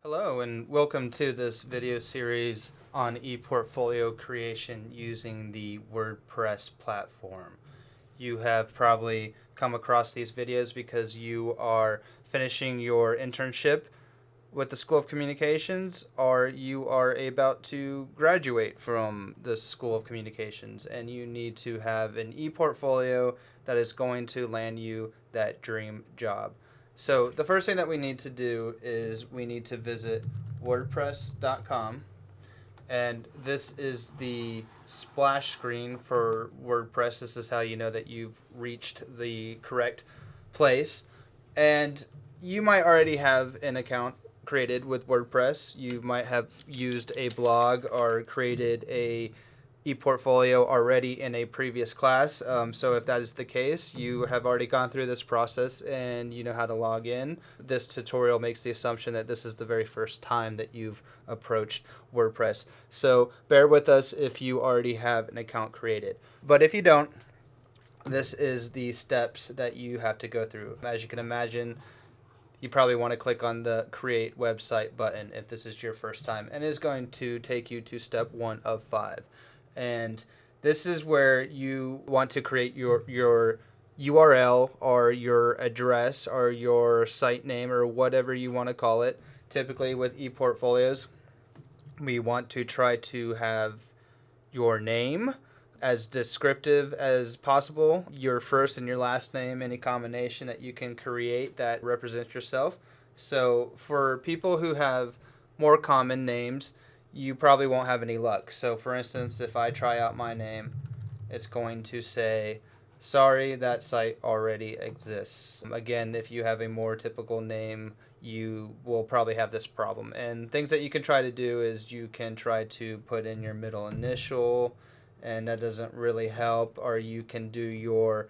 Hello and welcome to this video series on ePortfolio creation using the WordPress platform. You have probably come across these videos because you are finishing your internship with the School of Communications, or you are about to graduate from the School of Communications and you need to have an ePortfolio that is going to land you that dream job. So the first thing that we need to do is we need to visit WordPress.com, and this is the splash screen for WordPress. This is how you know that you've reached the correct place. And you might already have an account created with WordPress. You might have used a blog or created a ePortfolio already in a previous class. So if that is the case, you have already gone through this process and you know how to log in. This tutorial makes the assumption that this is the very first time that you've approached WordPress. So bear with us if you already have an account created. But if you don't, this is the steps that you have to go through. As you can imagine, you probably want to click on the Create Website button if this is your first time, and it's going to take you to step 1 of 5. And this is where you want to create your URL or your address or your site name or whatever you want to call it. Typically with ePortfolios, we want to try to have your name as descriptive as possible, your first and your last name, any combination that you can create that represents yourself. So for people who have more common names, you probably won't have any luck. So for instance, if I try out my name, it's going to say, sorry, that site already exists. Again, if you have a more typical name, you will probably have this problem. And things that you can try to do is you can try to put in your middle initial, and that doesn't really help. Or you can do your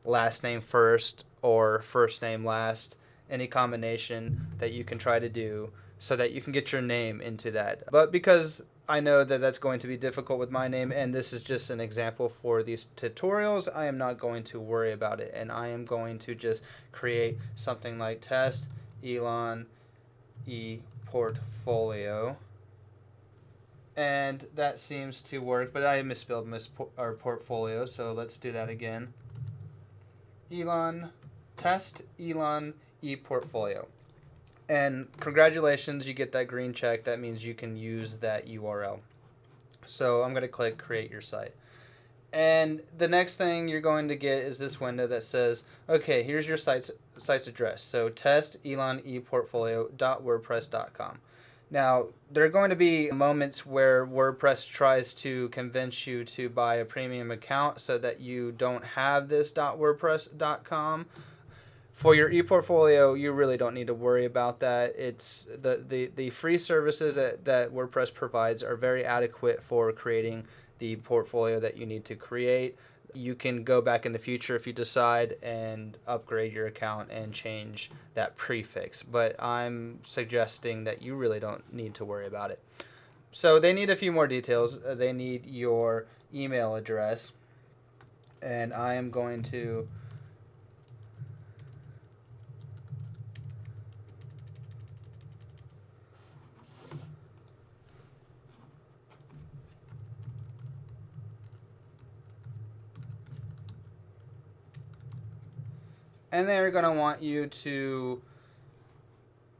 last name first or first name last, any combination that you can try to do so that you can get your name into that. But because I know that that's going to be difficult with my name, and this is just an example for these tutorials, I am not going to worry about it, and I am going to just create something like test Elon ePortfolio. And that seems to work, but I misspelled our portfolio, so let's do that again. Test Elon ePortfolio. And congratulations, you get that green check. That means you can use that URL. So I'm going to click Create Your Site. And the next thing you're going to get is this window that says, okay, here's your site's address. So testeloneportfolio.wordpress.com. Now, there are going to be moments where WordPress tries to convince you to buy a premium account so that you don't have this .wordpress.com. For your ePortfolio, you really don't need to worry about that. It's the free services that WordPress provides are very adequate for creating the portfolio that you need to create. You can go back in the future if you decide and upgrade your account and change that prefix. But I'm suggesting that you really don't need to worry about it. So they need a few more details. They need your email address. And I am going to and they're going to want you to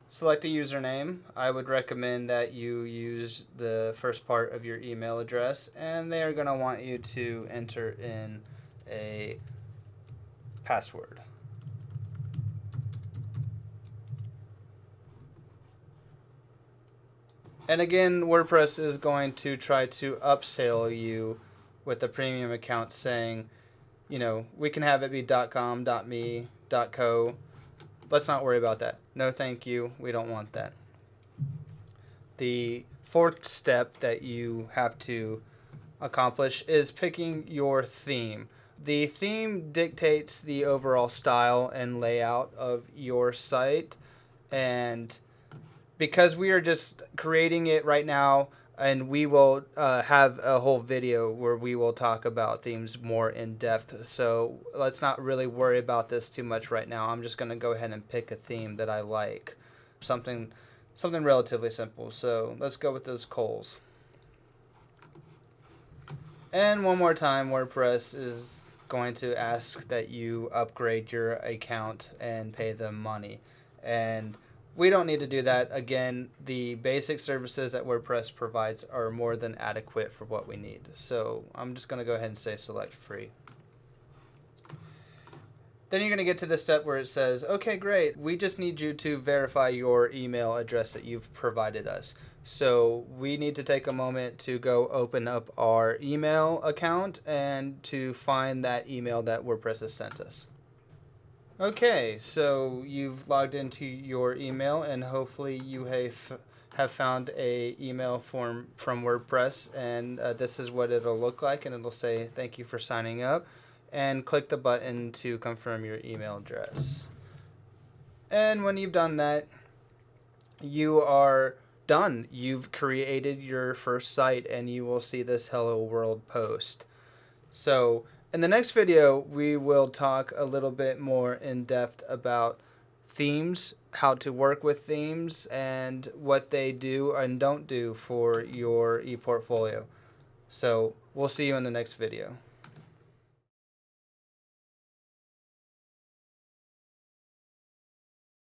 select a username. I would recommend that you use the first part of your email address, and they are going to want you to enter in a password. And again, WordPress is going to try to upsell you with the premium account, saying, you know, we can have it be .com, .me, .co. Let's not worry about that. No, thank you. We don't want that. The fourth step that you have to accomplish is picking your theme. The theme dictates the overall style and layout of your site, and because we are just creating it right now, and we will have a whole video where we will talk about themes more in depth. So let's not really worry about this too much right now. I'm just going to go ahead and pick a theme that I like, something something relatively simple. So let's go with those coals. And one more time, WordPress is going to ask that you upgrade your account and pay them money. And we don't need to do that. Again, the basic services that WordPress provides are more than adequate for what we need. So I'm just going to go ahead and say select free. Then you're going to get to the step where it says, okay, great, we just need you to verify your email address that you've provided us. So we need to take a moment to go open up our email account and to find that email that WordPress has sent us. Okay, so you've logged into your email and hopefully you have found a email form from WordPress, and this is what it'll look like, and it'll say thank you for signing up, and click the button to confirm your email address. And when you've done that, you are done. You've created your first site and you will see this hello world post. So in the next video, we will talk a little bit more in depth about themes, how to work with themes, and what they do and don't do for your ePortfolio. So we'll see you in the next video.